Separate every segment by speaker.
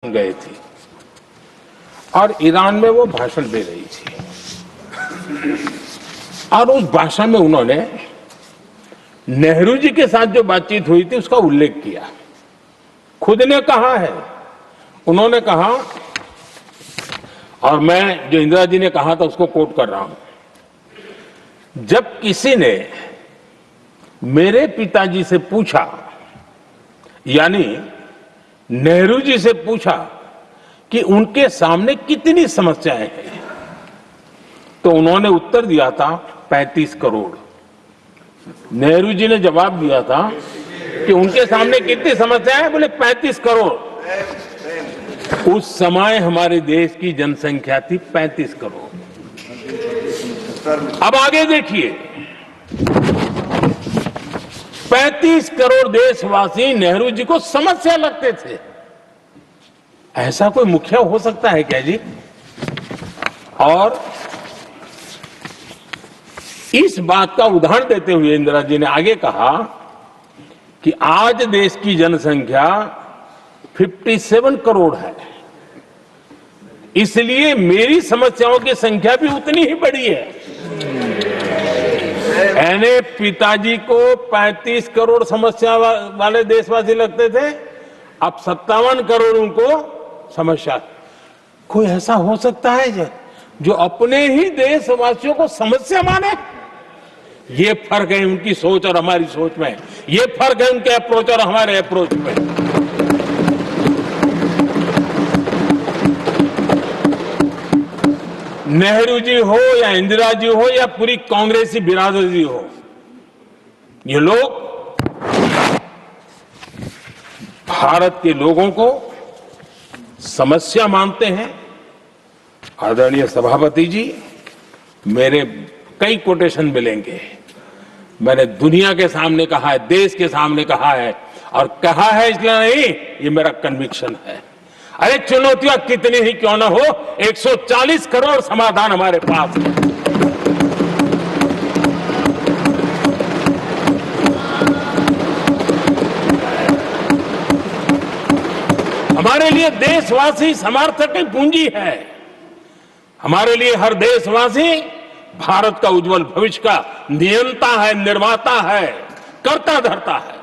Speaker 1: गए थे और ईरान में वो भाषण दे रही थी और उस भाषण में उन्होंने नेहरू जी के साथ जो बातचीत हुई थी उसका उल्लेख किया। खुद ने कहा है, उन्होंने कहा, और मैं जो इंदिरा जी ने कहा था उसको कोट कर रहा हूं, जब किसी ने मेरे पिताजी से पूछा, यानी नेहरू जी से पूछा कि उनके सामने कितनी समस्याएं हैं, तो उन्होंने उत्तर दिया था 35 करोड़। नेहरू जी ने जवाब दिया था कि उनके सामने कितनी समस्याएं हैं, बोले 35 करोड़। उस समय हमारे देश की जनसंख्या थी 35 करोड़। अब आगे देखिए, 35 करोड़ देशवासी नेहरू जी को समस्या लगते थे। ऐसा कोई मुखिया हो सकता है क्या जी? और इस बात का उदाहरण देते हुए इंदिरा जी ने आगे कहा कि आज देश की जनसंख्या 57 करोड़ है, इसलिए मेरी समस्याओं की संख्या भी उतनी ही बड़ी है। यानी पिताजी को 35 करोड़ समस्या वाले देशवासी लगते थे, अब 57 करोड़ उनको समस्या। कोई ऐसा हो सकता है जो अपने ही देशवासियों को समस्या माने? ये फर्क है उनकी सोच और हमारी सोच में, ये फर्क है उनके अप्रोच और हमारे अप्रोच में। नेहरू जी हो या इंदिरा जी हो या पूरी कांग्रेसी बिरादरी हो, ये लोग भारत के लोगों को समस्या मानते हैं। आदरणीय सभापति जी, मेरे कई कोटेशन मिलेंगे। मैंने दुनिया के सामने कहा है, देश के सामने कहा है, और कहा है इसलिए नहीं, ये मेरा कन्विक्शन है। अरे चुनौतियां कितनी ही क्यों ना हो, 140 करोड़ समाधान हमारे पास है। हमारे लिए देशवासी समर्थक की पूंजी है। हमारे लिए हर देशवासी भारत का उज्जवल भविष्य का नियंता है, निर्माता है, कर्ता धर्ता है।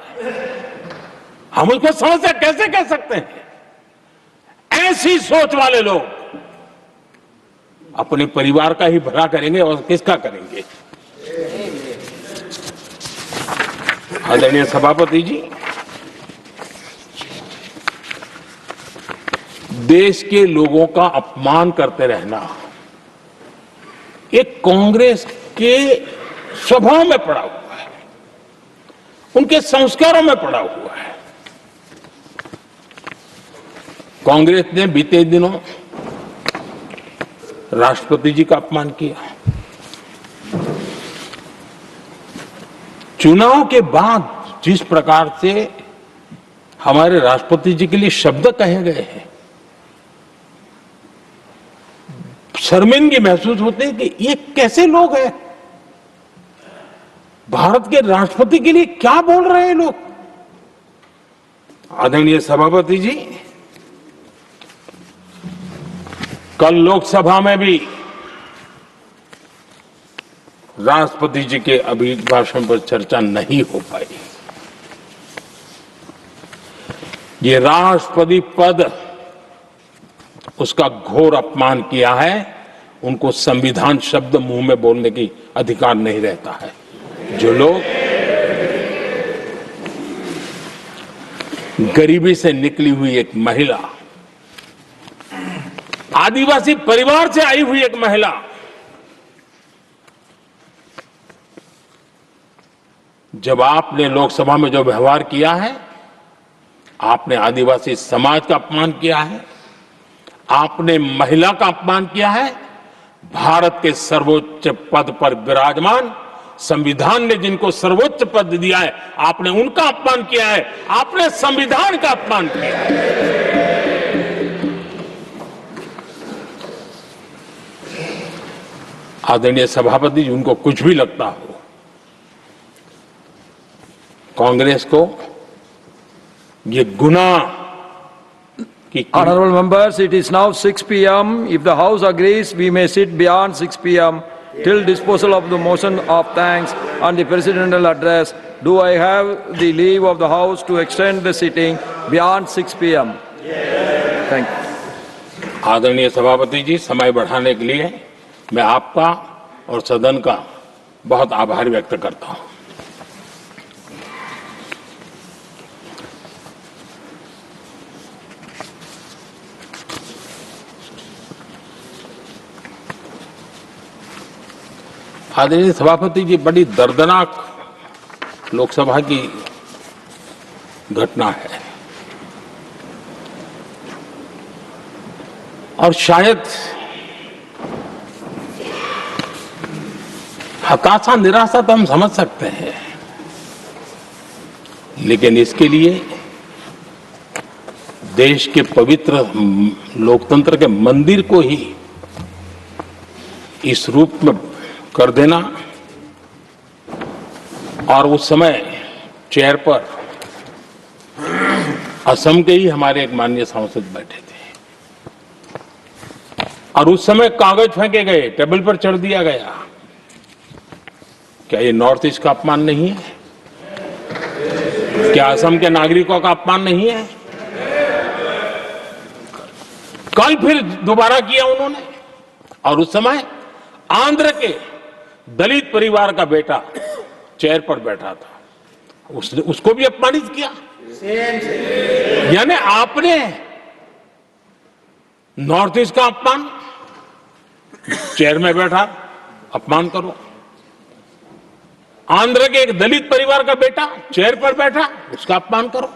Speaker 1: हम उसको समस्या कैसे कह सकते हैं? ऐसी सोच वाले लोग अपने परिवार का ही भला करेंगे और किसका करेंगे? आदरणीय सभापति जी, देश के लोगों का अपमान करते रहना एक कांग्रेस के स्वभाव में पड़ा हुआ है, उनके संस्कारों में पड़ा हुआ है। कांग्रेस ने बीते दिनों राष्ट्रपति जी का अपमान किया। चुनाव के बाद जिस प्रकार से हमारे राष्ट्रपति जी के लिए शब्द कहे गए हैं, शर्मिंदगी महसूस होती है कि ये कैसे लोग हैं? भारत के राष्ट्रपति के लिए क्या बोल रहे हैं लोग? आदरणीय सभापति जी, कल लोकसभा में भी राष्ट्रपति जी के अभिभाषण पर चर्चा नहीं हो पाई। ये राष्ट्रपति पद, उसका घोर अपमान किया है। उनको संविधान शब्द मुंह में बोलने की अधिकार नहीं रहता है। जो लोग गरीबी से निकली हुई एक महिला, आदिवासी परिवार से आई हुई एक महिला, जब आपने लोकसभा में जो व्यवहार किया है, आपने आदिवासी समाज का अपमान किया है, आपने महिला का अपमान किया है। भारत के सर्वोच्च पद पर विराजमान, संविधान ने जिनको सर्वोच्च पद दिया है, आपने उनका अपमान किया है। आपने संविधान का अपमान किया है। आदरणीय सभापति जी, उनको कुछ भी लगता हो, कांग्रेस को ये गुनाह कि
Speaker 2: Honorable members, it is now 6 p.m. If the House agrees, we may sit beyond 6 p.m. till disposal of the motion of thanks and the presidential address. Do I have the leave of the House to extend the sitting beyond 6 p.m.? Thank you.
Speaker 1: आदरणीय सभापति जी, समय बढ़ाने के लिए मैं आपका और सदन का बहुत आभार व्यक्त करता हूं। आदरणीय सभापति जी, बड़ी दर्दनाक लोकसभा की घटना है और शायद हताशा निराशा तो हम समझ सकते हैं, लेकिन इसके लिए देश के पवित्र लोकतंत्र के मंदिर को ही इस रूप में कर देना, और उस समय चेयर पर असम के ही हमारे एक माननीय सांसद बैठे थे और उस समय कागज फेंके गए, टेबल पर चढ़ दिया गया। क्या ये नॉर्थ ईस्ट का अपमान नहीं है? क्या असम के नागरिकों का अपमान नहीं है? कल फिर दोबारा किया उन्होंने, और उस समय आंध्र के दलित परिवार का बेटा चेयर पर बैठा था, उसको भी अपमानित किया। यानी आपने नॉर्थ ईस्ट का अपमान, चेयर में बैठा अपमान करो। आंध्र के एक दलित परिवार का बेटा चेयर पर बैठा, उसका अपमान करो।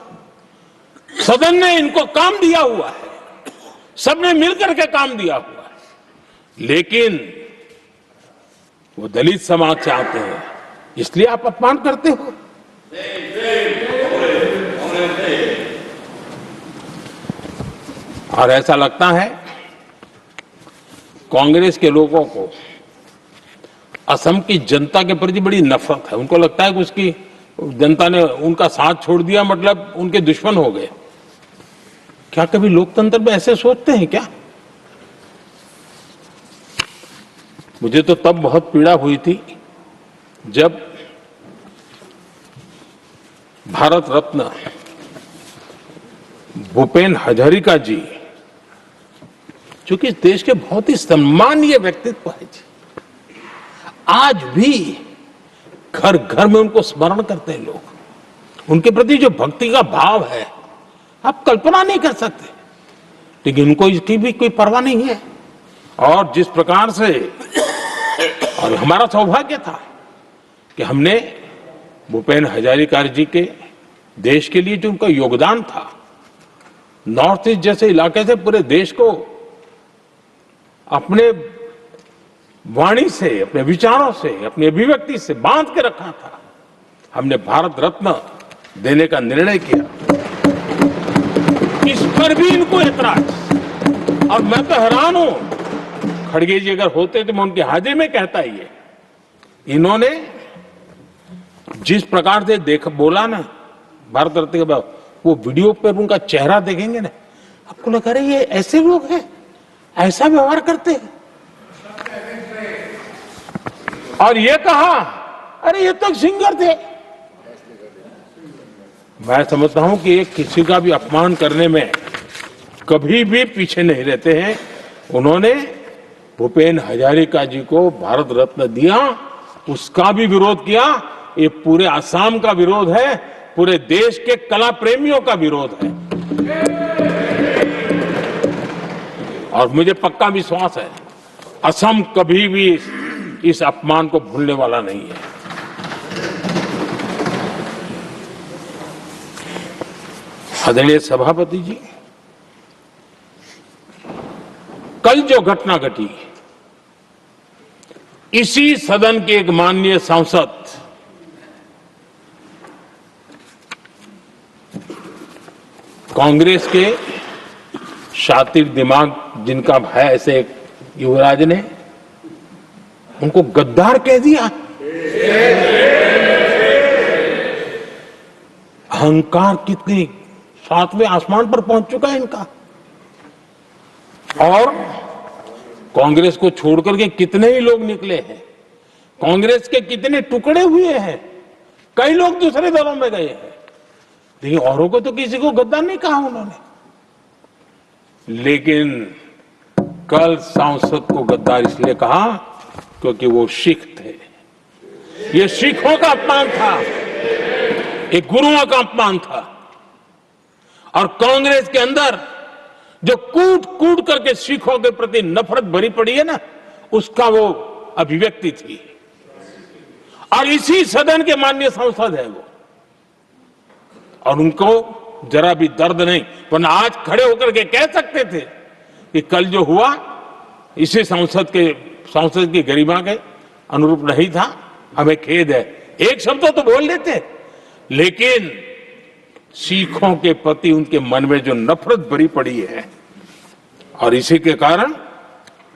Speaker 1: सदन ने इनको काम दिया हुआ है, सबने मिलकर के काम दिया हुआ है, लेकिन वो दलित समाज से आते हैं, इसलिए आप अपमान करते हो। और ऐसा लगता है कांग्रेस के लोगों को असम की जनता के प्रति बड़ी नफरत है। उनको लगता है कि उसकी जनता ने उनका साथ छोड़ दिया, मतलब उनके दुश्मन हो गए। क्या कभी लोकतंत्र में ऐसे सोचते हैं क्या? मुझे तो तब बहुत पीड़ा हुई थी जब भारत रत्न भूपेन हजारिका जी, जो कि इस देश के बहुत ही सम्मानीय व्यक्तित्व है जी, आज भी घर घर में उनको स्मरण करते हैं लोग। उनके प्रति जो भक्ति का भाव है आप कल्पना नहीं कर सकते, लेकिन उनको इसकी भी कोई परवाह नहीं है। और जिस प्रकार से, और हमारा सौभाग्य था कि हमने भूपेन हजारिका जी के देश के लिए जो उनका योगदान था, नॉर्थ ईस्ट जैसे इलाके से पूरे देश को अपने वाणी से, अपने विचारों से, अपनी अभिव्यक्ति से बांध के रखा था। हमने भारत रत्न देने का निर्णय किया, इस पर भी इनको ऐतराज। और मैं तो हैरान हूं, खड़गे जी अगर होते तो मैं उनकी हाजिरी में कहता ही है, इन्होंने जिस प्रकार से बोला ना भारत रत्न के बाद, वो वीडियो पर उनका चेहरा देखेंगे ना, आपको लगा रहे ये ऐसे लोग हैं, ऐसा व्यवहार करते हैं। और ये कहा, अरे ये तो सिंगर थे। मैं समझता हूं कि एक किसी का भी अपमान करने में कभी भी पीछे नहीं रहते हैं। उन्होंने भूपेन हजारिका जी को भारत रत्न दिया, उसका भी विरोध किया। ये पूरे असम का विरोध है, पूरे देश के कला प्रेमियों का विरोध है। और मुझे पक्का विश्वास है असम कभी भी इस अपमान को भूलने वाला नहीं है। आदरणीय सभापति जी, कल जो घटना घटी, इसी सदन के एक माननीय सांसद कांग्रेस के शातिर दिमाग जिनका है, ऐसे एक युवराज ने उनको गद्दार कह दिया। अहंकार कितनी 7वें आसमान पर पहुंच चुका है इनका। और कांग्रेस को छोड़कर के कितने ही लोग निकले हैं, कांग्रेस के कितने टुकड़े हुए हैं, कई लोग दूसरे दलों में गए हैं, लेकिन औरों को तो किसी को गद्दार नहीं कहा उन्होंने। लेकिन कल सांसद को गद्दार इसलिए कहा क्योंकि वो सिख थे। ये सिखों का अपमान था, एक गुरुओं का अपमान था। और कांग्रेस के अंदर जो कूट कूट करके सिखों के प्रति नफरत भरी पड़ी है ना, उसका वो अभिव्यक्ति थी। और इसी सदन के माननीय सांसद है वो, और उनको जरा भी दर्द नहीं, वरना आज खड़े होकर के कह सकते थे कि कल जो हुआ इसी सांसद की गरिमा के अनुरूप नहीं था, हमें खेद है, एक शब्द तो बोल लेते। लेकिन सिखों के प्रति उनके मन में जो नफरत भरी पड़ी है, और इसी के कारण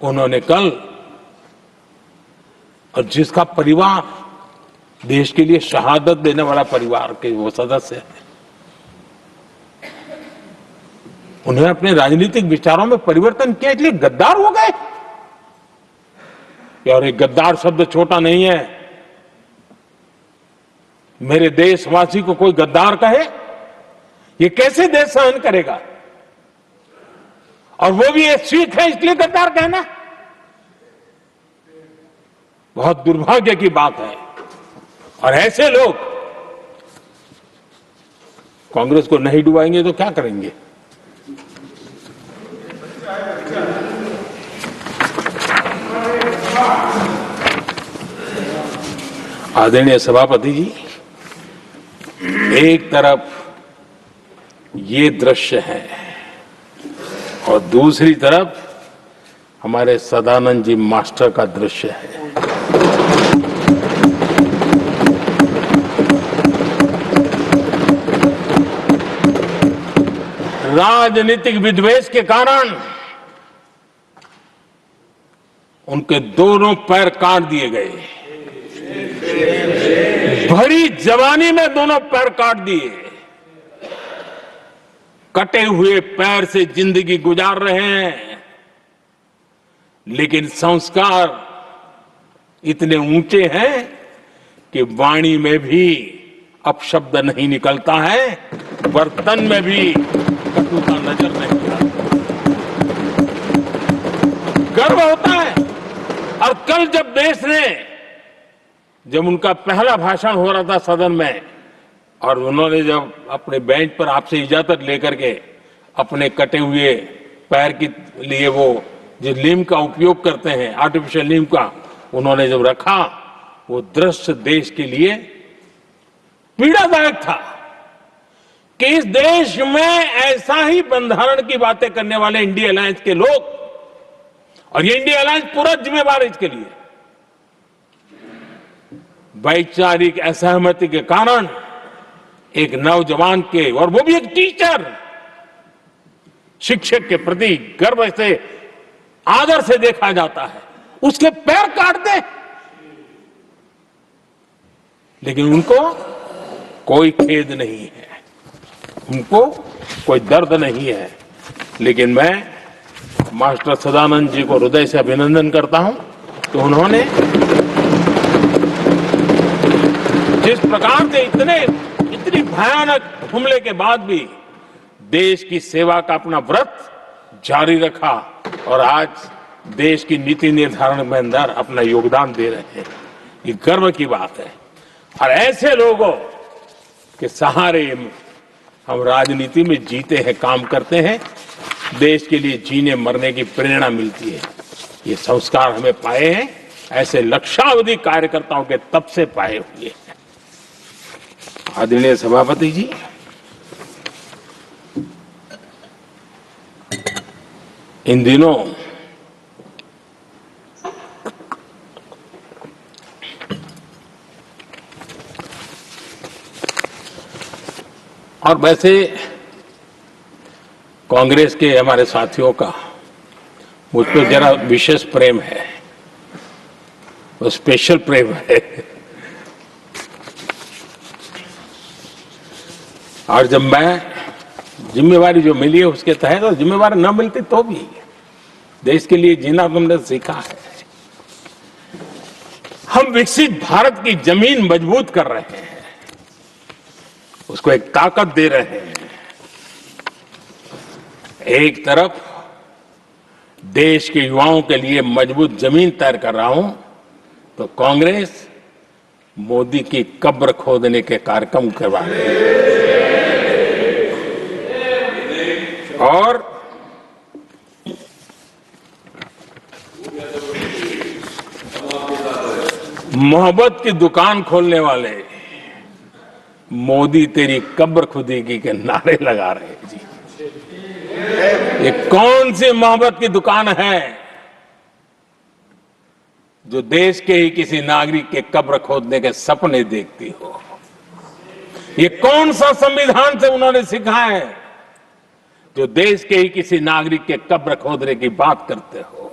Speaker 1: उन्होंने कल, और जिसका परिवार देश के लिए शहादत देने वाला परिवार के वो सदस्य है, उन्होंने अपने राजनीतिक विचारों में परिवर्तन किया, इसलिए गद्दार हो गए। और एक गद्दार शब्द छोटा नहीं है। मेरे देशवासी को कोई गद्दार कहे, ये कैसे देश सहन करेगा? और वो भी एक सिख है इसलिए गद्दार कहना बहुत दुर्भाग्य की बात है। और ऐसे लोग कांग्रेस को नहीं डुबाएंगे तो क्या करेंगे? आदरणीय सभापति जी, एक तरफ ये दृश्य है और दूसरी तरफ हमारे सदानंद जी मास्टर का दृश्य है। राजनीतिक विद्वेष के कारण उनके दोनों पैर काट दिए गए। भरी जवानी में दोनों पैर काट दिए। कटे हुए पैर से जिंदगी गुजार रहे हैं, लेकिन संस्कार इतने ऊंचे हैं कि वाणी में भी अपशब्द नहीं निकलता है, बर्तन में भी कटुता नजर नहीं आता। गर्व होता है। और कल जब देश ने, जब उनका पहला भाषण हो रहा था सदन में, और उन्होंने जब अपने बेंच पर आपसे इजाजत लेकर के अपने कटे हुए पैर के लिए वो जिस नीम का उपयोग करते हैं, आर्टिफिशियल नीम का, उन्होंने जब रखा, वो दृश्य देश के लिए पीड़ादायक था कि इस देश में ऐसा ही बंधारण की बातें करने वाले इंडिया अलायंस के लोग, और ये इंडिया अलायंस पूरा जिम्मेवार है इसके लिए, वैचारिक असहमति के कारण एक नौजवान के, और वो भी एक टीचर, शिक्षक के प्रति गर्व से, आदर से देखा जाता है, उसके पैर काट दे। लेकिन उनको कोई खेद नहीं है, उनको कोई दर्द नहीं है। लेकिन मैं मास्टर सदानंद जी को हृदय से अभिनंदन करता हूं कि उन्होंने जिस प्रकार से इतनी भयानक हमले के बाद भी देश की सेवा का अपना व्रत जारी रखा, और आज देश की नीति निर्धारण में अंदर अपना योगदान दे रहे हैं। ये गर्व की बात है। और ऐसे लोगों के सहारे हम राजनीति में जीते हैं, काम करते हैं, देश के लिए जीने मरने की प्रेरणा मिलती है। ये संस्कार हमें पाए हैं, ऐसे लक्षावधि कार्यकर्ताओं के तब से पाए हुए हैं। आदरणीय सभापति जी, इन दिनों और वैसे कांग्रेस के हमारे साथियों का मुझ पर जरा विशेष प्रेम है, वो स्पेशल प्रेम है। और जब मैं जिम्मेवारी जो मिली है उसके तहत, और जिम्मेवारी न मिलती तो भी देश के लिए जीना तुमने सीखा है। हम विकसित भारत की जमीन मजबूत कर रहे हैं, उसको एक ताकत दे रहे हैं। एक तरफ देश के युवाओं के लिए मजबूत जमीन तैयार कर रहा हूं, तो कांग्रेस मोदी की कब्र खोदने के कार्यक्रम करवा रही है। और मोहब्बत की दुकान खोलने वाले मोदी तेरी कब्र खुदेगी के नारे लगा रहे हैं जी। ये कौन सी मोहब्बत की दुकान है जो देश के ही किसी नागरिक के कब्र खोदने के सपने देखती हो? ये कौन सा संविधान से उन्होंने सीखा है जो देश के ही किसी नागरिक के कब्र खोदने की बात करते हो?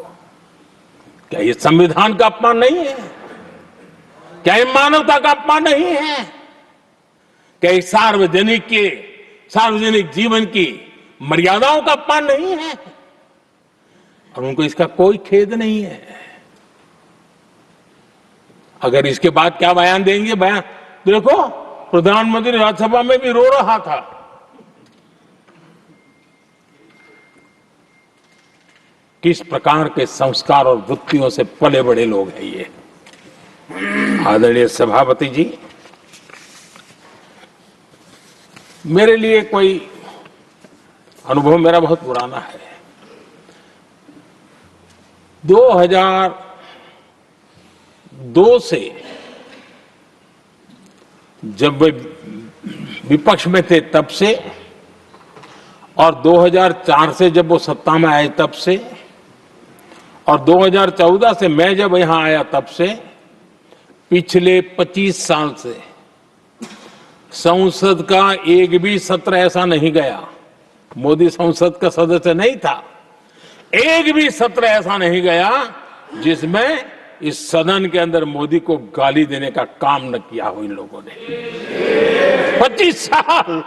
Speaker 1: क्या ये संविधान का अपमान नहीं है? क्या ये मानवता का अपमान नहीं है? क्या ये सार्वजनिक जीवन की मर्यादाओं का अपमान नहीं है? और उनको इसका कोई खेद नहीं है। अगर इसके बाद क्या बयान देंगे? बयान देखो, प्रधानमंत्री राज्यसभा में भी रो रहा था। किस प्रकार के संस्कार और वृत्तियों से पले बड़े लोग हैं ये। आदरणीय सभापति जी, मेरे लिए कोई अनुभव मेरा बहुत पुराना है। 2002 से जब वे विपक्ष में थे तब से, और 2004 से जब वो सत्ता में आए तब से, और 2014 से मैं जब यहां आया तब से, पिछले 25 साल से संसद का एक भी सत्र ऐसा नहीं गया, मोदी संसद का सदस्य नहीं था, एक भी सत्र ऐसा नहीं गया जिसमें इस सदन के अंदर मोदी को गाली देने का काम न किया हो इन लोगों ने। 25 साल।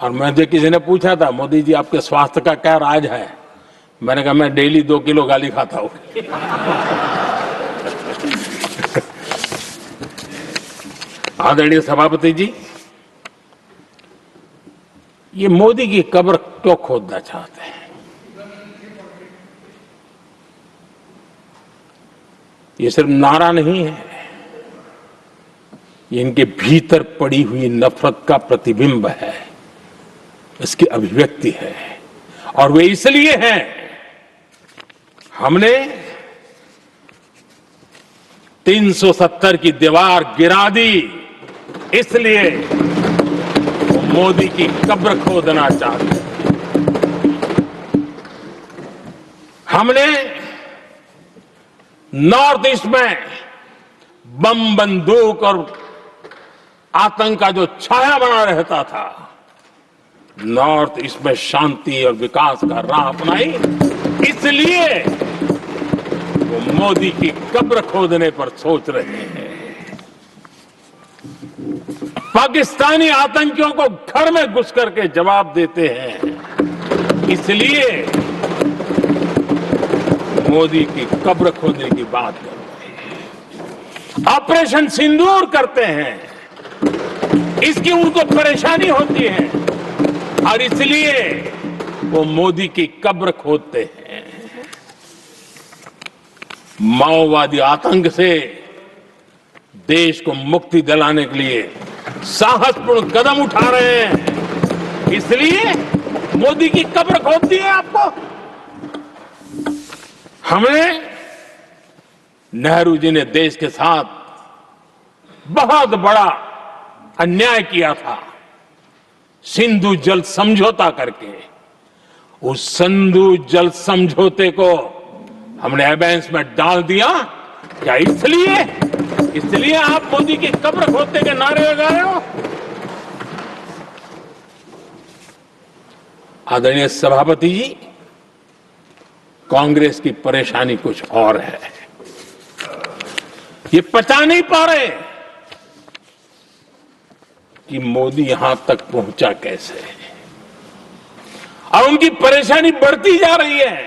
Speaker 1: और मुझे किसी ने पूछा था, मोदी जी आपके स्वास्थ्य का क्या राज है? मैंने कहा मैं डेली 2 किलो गाली खाता हूं। आदरणीय सभापति जी, ये मोदी की कब्र क्यों खोदना चाहते हैं? ये सिर्फ नारा नहीं है, ये इनके भीतर पड़ी हुई नफरत का प्रतिबिंब है, इसकी अभिव्यक्ति है। और वे इसलिए हैं, हमने 370 की दीवार गिरा दी, इसलिए वो मोदी की कब्र खोदना चाहते हैं। हमने नॉर्थ ईस्ट में बम, बंदूक और आतंक का जो छाया बना रहता था, नॉर्थ ईस्ट में शांति और विकास का राह अपनाई, इसलिए वो मोदी की कब्र खोदने पर सोच रहे हैं। पाकिस्तानी आतंकियों को घर में घुस करके जवाब देते हैं, इसलिए मोदी की कब्र खोदने की बात करते हैं। ऑपरेशन सिंदूर करते हैं, इसकी उनको परेशानी होती है और इसलिए वो मोदी की कब्र खोदते हैं। माओवादी आतंक से देश को मुक्ति दिलाने के लिए साहसपूर्ण कदम उठा रहे हैं, इसलिए मोदी की कब्र खोदनी है आपको। हमें नेहरू जी ने देश के साथ बहुत बड़ा अन्याय किया था, सिंधु जल समझौता करके। उस सिंधु जल समझौते को हमने एबेंस में डाल दिया। क्या इसलिए आप मोदी की कब्र खोदने के नारे लगा रहे हो? आदरणीय सभापति जी, कांग्रेस की परेशानी कुछ और है। ये पचा नहीं पा रहे कि मोदी यहां तक पहुंचा कैसे। और उनकी परेशानी बढ़ती जा रही है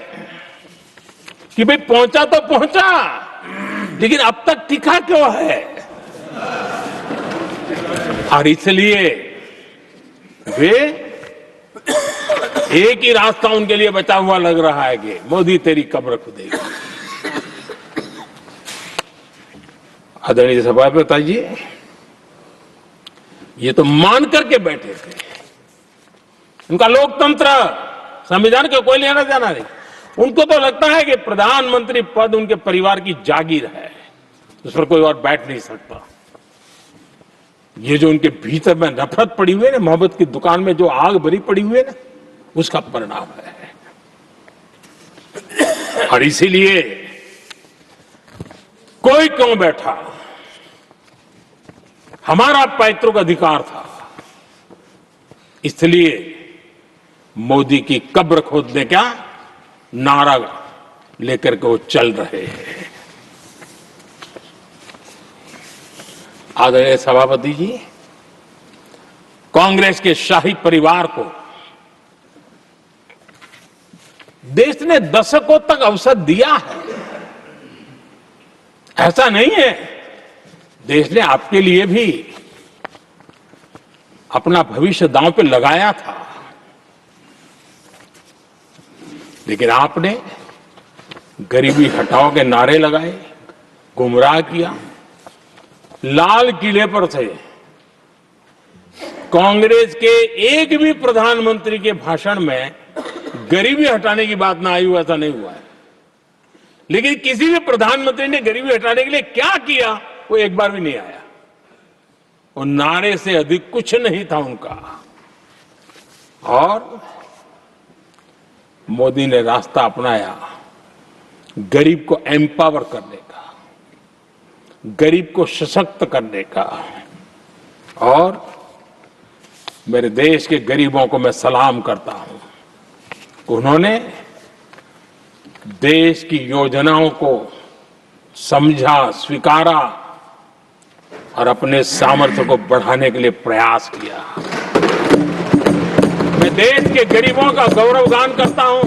Speaker 1: कि भाई पहुंचा तो पहुंचा, लेकिन अब तक टिका क्यों है। और इसलिए वे एक ही रास्ता उनके लिए बचा हुआ लग रहा है कि मोदी तेरी कब्र खुदेगी। आदरणीय सभापति जी, ये तो मान करके बैठे थे। उनका लोकतंत्र, संविधान का कोई लेना देना नहीं। उनको तो लगता है कि प्रधानमंत्री पद उनके परिवार की जागीर है, उस पर कोई और बैठ नहीं सकता। ये जो उनके भीतर में नफरत पड़ी हुई है ना, मोहब्बत की दुकान में जो आग भरी पड़ी हुई है ना, उसका परिणाम है। और इसीलिए कोई क्यों बैठा, हमारा पैतृक अधिकार था, इसलिए मोदी की कब्र खोदने का नारा लेकर के वो चल रहे हैं। आदरणीय सभापति जी, कांग्रेस के शाही परिवार को देश ने दशकों तक अवसर दिया है, ऐसा नहीं है। देश ने आपके लिए भी अपना भविष्य दांव पे लगाया था, लेकिन आपने गरीबी हटाओ के नारे लगाए, गुमराह किया। लाल किले पर से कांग्रेस के एक भी प्रधानमंत्री के भाषण में गरीबी हटाने की बात ना आई हो, ऐसा नहीं हुआ है। लेकिन किसी भी प्रधानमंत्री ने गरीबी हटाने के लिए क्या किया, वो एक बार भी नहीं आया। वो नारे से अधिक कुछ नहीं था उनका। और मोदी ने रास्ता अपनाया गरीब को एम्पावर करने का, गरीब को सशक्त करने का। और मेरे देश के गरीबों को मैं सलाम करता हूं, उन्होंने देश की योजनाओं को समझा, स्वीकारा और अपने सामर्थ्य को बढ़ाने के लिए प्रयास किया। मैं देश के गरीबों का गौरवगान करता हूं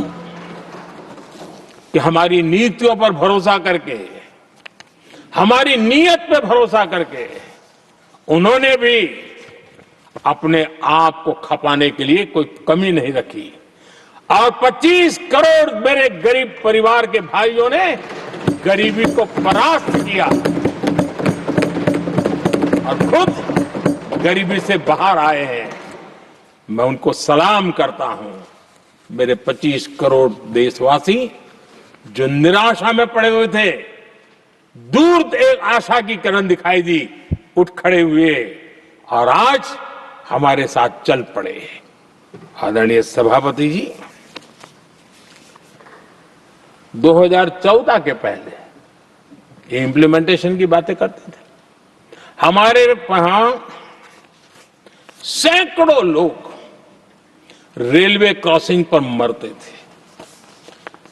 Speaker 1: कि हमारी नीतियों पर भरोसा करके, हमारी नीयत पर भरोसा करके उन्होंने भी अपने आप को खपाने के लिए कोई कमी नहीं रखी। और 25 करोड़ मेरे गरीब परिवार के भाइयों ने गरीबी को परास्त किया और खुद गरीबी से बाहर आए हैं। मैं उनको सलाम करता हूं। मेरे 25 करोड़ देशवासी जो निराशा में पड़े हुए थे, दूर एक आशा की किरण दिखाई दी, उठ खड़े हुए और आज हमारे साथ चल पड़े। आदरणीय सभापति जी, 2014 के पहले ये इम्प्लीमेंटेशन की बातें करते थे। हमारे यहां सैकड़ों लोग रेलवे क्रॉसिंग पर मरते थे।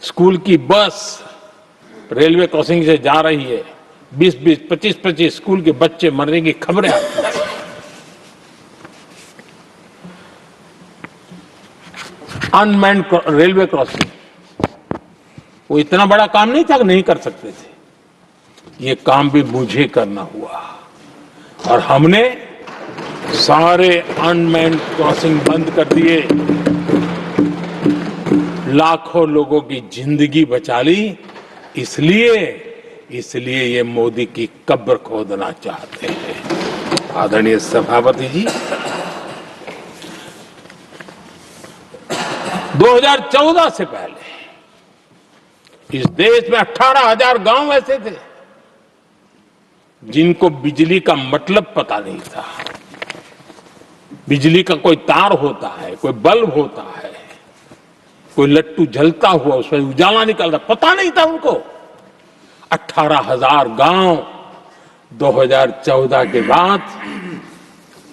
Speaker 1: स्कूल की बस रेलवे क्रॉसिंग से जा रही है, 20-20, 25-25 स्कूल के बच्चे मरने की खबरें आती थी। अनमैन्ड रेलवे क्रॉसिंग, वो इतना बड़ा काम नहीं था कि नहीं कर सकते थे। ये काम भी मुझे करना हुआ और हमने सारे अनमैन्ड क्रॉसिंग बंद कर दिए, लाखों लोगों की जिंदगी बचा ली। इसलिए ये मोदी की कब्र खोदना चाहते हैं। आदरणीय सभापति जी, 2014 से पहले इस देश में 18,000 गांव ऐसे थे जिनको बिजली का मतलब पता नहीं था। बिजली का कोई तार होता है, कोई बल्ब होता है, कोई लट्टू जलता हुआ उसमें उजाला निकलता, पता नहीं था उनको। 18,000 गांव 2014 के बाद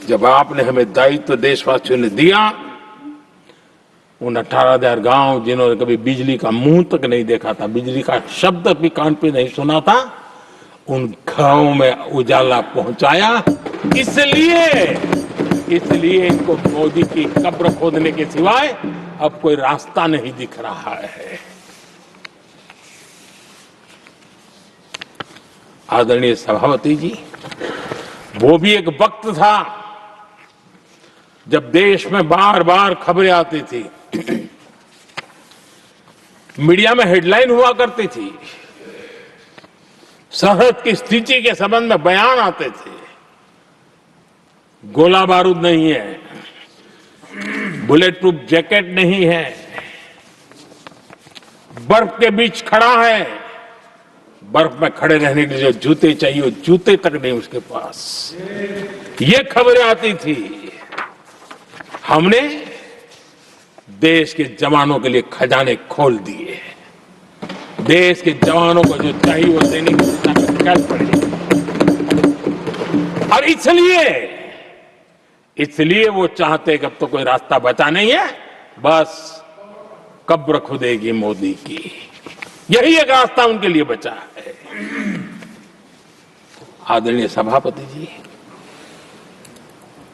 Speaker 1: जब आपने हमें दायित्व देशवासियों ने दिया, उन 18,000 गांव जिन्होंने कभी बिजली का मुंह तक नहीं देखा था, बिजली का शब्द भी कान पे नहीं सुना था, उन गांवों में उजाला पहुंचाया। इसलिए इनको मोदी की कब्र खोदने के सिवाय अब कोई रास्ता नहीं दिख रहा है। आदरणीय सभापति जी, वो भी एक वक्त था जब देश में बार बार खबरें आती थी, मीडिया में हेडलाइन हुआ करती थी, सरहद की स्थिति के संबंध में बयान आते थे, गोला बारूद नहीं है, बुलेट प्रूफ जैकेट नहीं है, बर्फ के बीच खड़ा है, बर्फ में खड़े रहने के लिए जो जूते चाहिए वो जूते तक नहीं उसके पास, ये खबरें आती थी। हमने देश के जवानों के लिए खजाने खोल दिए, देश के जवानों को जो चाहिए वो देने की चल पड़ी। और इसलिए वो चाहते कि अब तो कोई रास्ता बचा नहीं है, बस कब्र खुदेगी मोदी की, यही एक रास्ता उनके लिए बचा है। आदरणीय सभापति जी,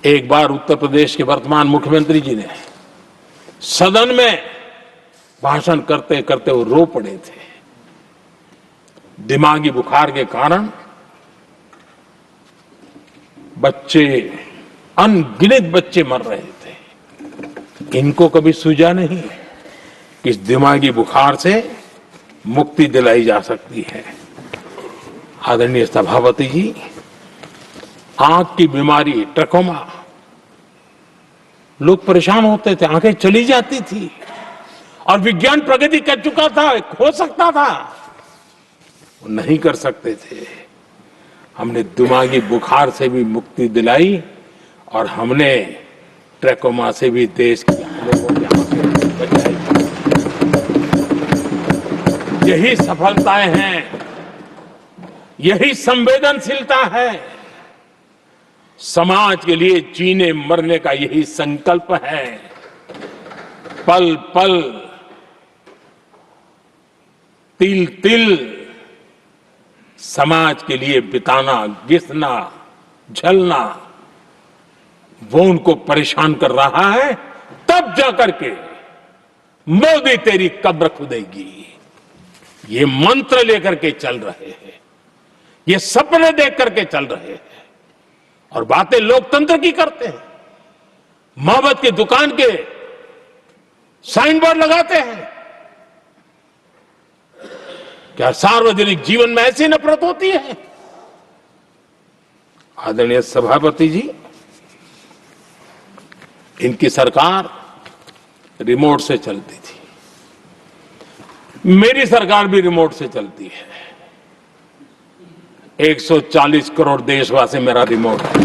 Speaker 1: एक बार उत्तर प्रदेश के वर्तमान मुख्यमंत्री जी ने सदन में भाषण करते करते वो रो पड़े थे। दिमागी बुखार के कारण बच्चे, अनगिनत बच्चे मर रहे थे। इनको कभी सूझा नहीं कि इस दिमागी बुखार से मुक्ति दिलाई जा सकती है। आदरणीय सभापति जी, आंख की बीमारी ट्रकोमा, लोग परेशान होते थे, आंखें चली जाती थी और विज्ञान प्रगति कर चुका था, हो सकता था, वो नहीं कर सकते थे। हमने दिमागी बुखार से भी मुक्ति दिलाई और हमने ट्रकोमा से भी देश की लोगों की आंखें बचाई। यही सफलताएं हैं, यही संवेदनशीलता है, समाज के लिए जीने मरने का यही संकल्प है। पल पल, तिल तिल समाज के लिए बिताना, घिसना, झलना, वो उनको परेशान कर रहा है। तब जाकर के मोदी तेरी कब्र खुदेगी, ये मंत्र लेकर के चल रहे हैं, ये सपने देख करके चल रहे हैं और बातें लोकतंत्र की करते हैं। मोहब्बत की दुकान के साइन बोर्ड लगाते हैं। क्या सार्वजनिक जीवन में ऐसी नफरत होती है? आदरणीय सभापति जी, इनकी सरकार रिमोट से चलती थी, मेरी सरकार भी रिमोट से चलती है। 140 करोड़ देशवासी मेरा रिमोट है।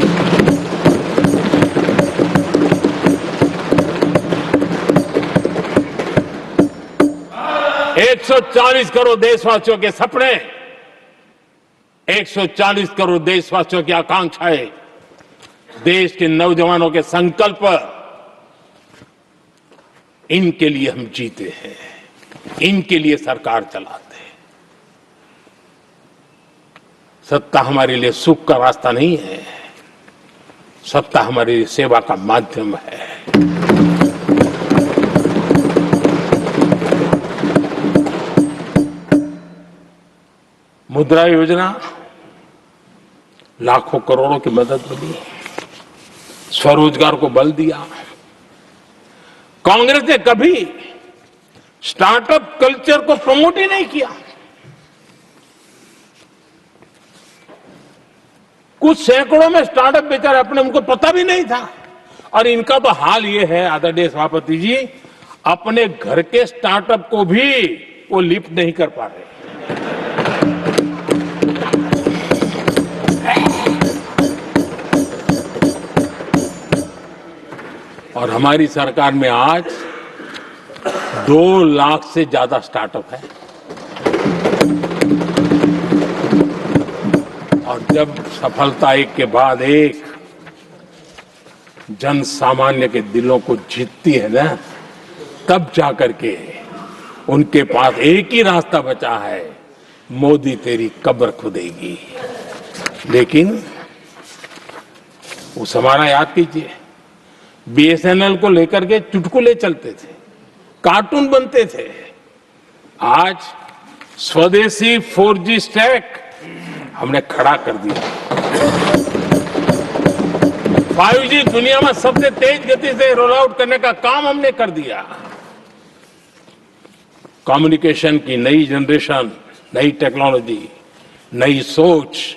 Speaker 1: एक 140 करोड़ देशवासियों के सपने, 140 करोड़ देशवासियों की आकांक्षाएं, देश के नौजवानों के संकल्प, इनके लिए हम जीते हैं, इनके लिए सरकार चलाते हैं। सत्ता हमारे लिए सुख का रास्ता नहीं है, सत्ता हमारे लिए सेवा का माध्यम है। मुद्रा योजना, लाखों करोड़ों की मदद मिली, स्वरोजगार को बल दिया। कांग्रेस ने कभी स्टार्टअप कल्चर को प्रमोट ही नहीं किया। कुछ सैकड़ों में स्टार्टअप बेचारे अपने, उनको पता भी नहीं था। और इनका तो हाल ये है आदरणीय सभापति जी, अपने घर के स्टार्टअप को भी वो लिफ्ट नहीं कर पा रहे। और हमारी सरकार में आज 2 लाख से ज्यादा स्टार्टअप है। और जब सफलता एक के बाद एक जन सामान्य के दिलों को जीतती है ना, तब जाकर के उनके पास एक ही रास्ता बचा है, मोदी तेरी कब्र खुदेगी। लेकिन उस हमारा याद कीजिए, बीएसएनएल को लेकर के चुटकुले चलते थे, कार्टून बनते थे, आज स्वदेशी 4G स्टैक हमने खड़ा कर दिया। 5G दुनिया में सबसे तेज गति से रोल आउट करने का काम हमने कर दिया। कम्युनिकेशन की नई जनरेशन, नई टेक्नोलॉजी, नई सोच,